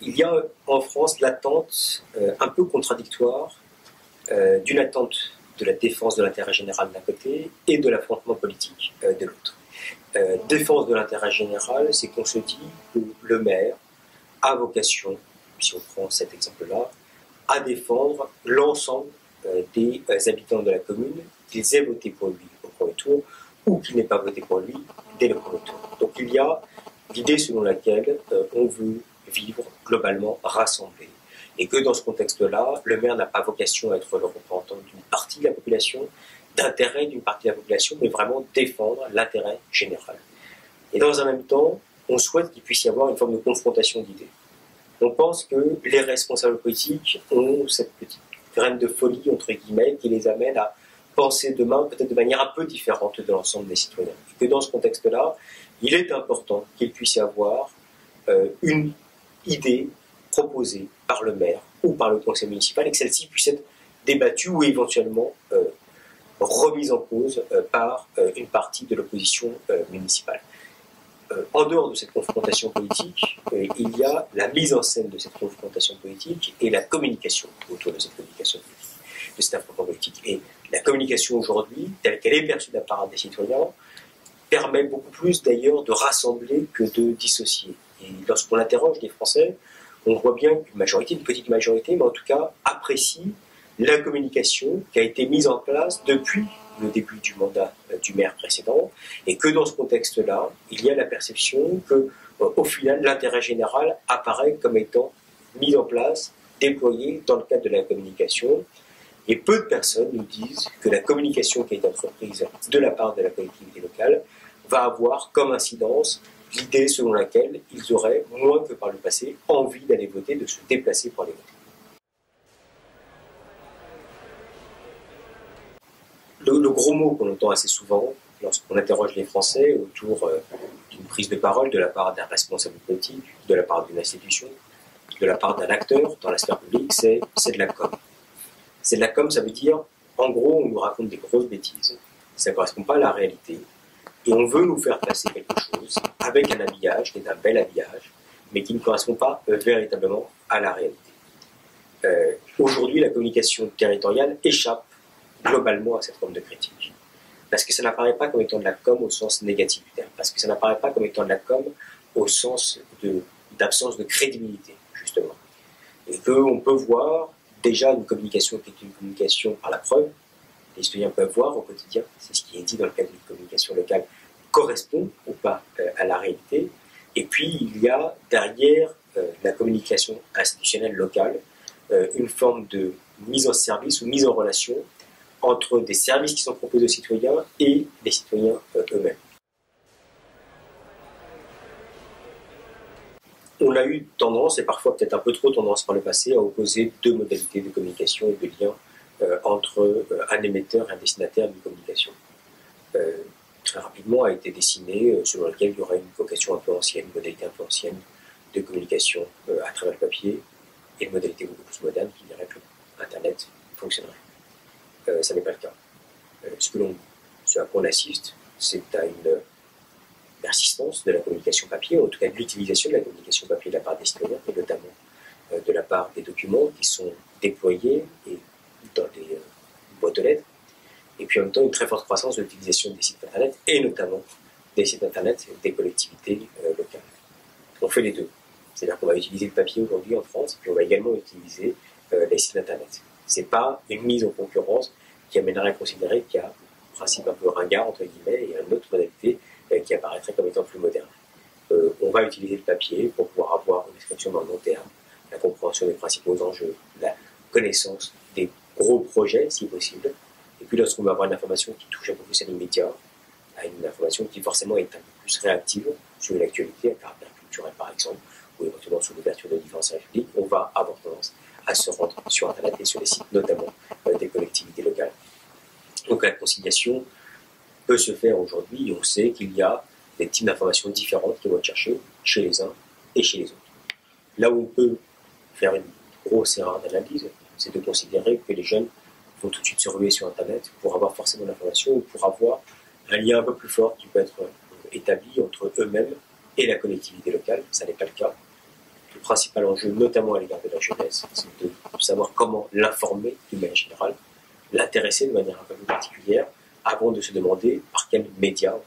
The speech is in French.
il y a en France l'attente un peu contradictoire d'une attente de la défense de l'intérêt général d'un côté et de l'affrontement politique de l'autre. Défense de l'intérêt général, c'est qu'on se dit que le maire a vocation, si on prend cet exemple-là, à défendre l'ensemble des habitants de la commune, qu'ils aient voté pour lui au premier tour ou qu'ils n'aient pas voté pour lui dès le premier tour. Donc il y a l'idée selon laquelle on veut vivre globalement rassemblé. Et que dans ce contexte-là, le maire n'a pas vocation à être le représentant d'une partie de la population, d'intérêt d'une partie de la population, mais vraiment défendre l'intérêt général. Et dans un même temps, on souhaite qu'il puisse y avoir une forme de confrontation d'idées. On pense que les responsables politiques ont cette petite graine de folie, entre guillemets, qui les amène à penser demain peut-être de manière un peu différente de l'ensemble des citoyens. Et que dans ce contexte-là, il est important qu'il puisse y avoir une idée proposée par le maire ou par le conseil municipal et que celle-ci puisse être débattue ou éventuellement remise en cause par une partie de l'opposition municipale. En dehors de cette confrontation politique, il y a la mise en scène de cette confrontation politique et la communication autour de cette communication politique, de cet affrontement politique. Et la communication aujourd'hui, telle qu'elle est perçue de la part des citoyens, permet beaucoup plus d'ailleurs de rassembler que de dissocier. Et lorsqu'on interroge les Français, on voit bien qu'une majorité, une petite majorité, mais en tout cas apprécie la communication qui a été mise en place depuis le début du mandat du maire précédent, et que dans ce contexte-là, il y a la perception que, au final, l'intérêt général apparaît comme étant mis en place, déployé dans le cadre de la communication. Et peu de personnes nous disent que la communication qui est entreprise de la part de la collectivité locale va avoir comme incidence l'idée selon laquelle ils auraient, moins que par le passé, envie d'aller voter, de se déplacer pour aller voter. Le gros mot qu'on entend assez souvent lorsqu'on interroge les Français autour d'une prise de parole de la part d'un responsable politique, de la part d'une institution, de la part d'un acteur dans la sphère publique, c'est de la com. C'est de la com, ça veut dire, en gros, on nous raconte des grosses bêtises, ça ne correspond pas à la réalité, et on veut nous faire passer quelque chose avec un habillage, qui est un bel habillage, mais qui ne correspond pas véritablement à la réalité. Aujourd'hui, la communication territoriale échappe globalement à cette forme de critique. Parce que ça n'apparaît pas comme étant de la com au sens négatif du terme, parce que ça n'apparaît pas comme étant de la com au sens d'absence de crédibilité, justement. Et qu'on peut voir déjà une communication qui est une communication par la preuve. Les citoyens peuvent voir au quotidien, c'est ce qui est dit dans le cadre d'une communication locale, correspond ou pas à la réalité. Et puis, il y a derrière la communication institutionnelle locale une forme de mise en service ou mise en relation entre des services qui sont proposés aux citoyens et les citoyens eux-mêmes. On a eu tendance, et parfois peut-être un peu trop tendance par le passé, à opposer deux modalités de communication et de lien entre un émetteur et un destinataire d'une communication. Très rapidement a été dessiné selon lequel il y aurait une vocation un peu ancienne, une modalité un peu ancienne de communication à travers le papier, et une modalité beaucoup plus moderne qui dirait que Internet fonctionnerait. Ça n'est pas le cas. Ce à quoi on assiste, c'est à une persistance de la communication papier, en tout cas de l'utilisation de la communication papier de la part des citoyens, et notamment de la part des documents qui sont déployés et dans des boîtes aux lettres, et puis en même temps une très forte croissance de l'utilisation des sites internet, et notamment des sites internet des collectivités locales. On fait les deux. C'est-à-dire qu'on va utiliser le papier aujourd'hui en France, et puis on va également utiliser les sites internet. Ce n'est pas une mise en concurrence qui amènerait à considérer qu'il y a un principe un peu ringard, entre guillemets, et une autre modalité qui apparaîtrait comme étant plus moderne. On va utiliser le papier pour pouvoir avoir une description dans le long terme, la compréhension des principaux enjeux, la connaissance des gros projets, si possible. Et puis lorsqu'on va avoir une information qui touche un peu plus à l'immédiat, à une information qui forcément est un peu plus réactive sur une actualité, à caractère culturel par exemple, ou éventuellement sur l'ouverture de différents services publics, on va avoir tendance à se rendre sur Internet et sur les sites, notamment des collectivités locales. Donc la conciliation peut se faire aujourd'hui, et on sait qu'il y a des types d'informations différentes qui vont être cherchées chez les uns et chez les autres. Là où on peut faire une grosse erreur d'analyse, c'est de considérer que les jeunes vont tout de suite se ruer sur Internet pour avoir forcément l'information ou pour avoir un lien un peu plus fort qui peut être établi entre eux-mêmes et la collectivité locale. Ça n'est pas le cas. le principal enjeu, notamment à l'égard de la jeunesse, c'est de savoir comment l'informer d'une manière générale, l'intéresser de manière un peu plus particulière, avant de se demander par quels médias on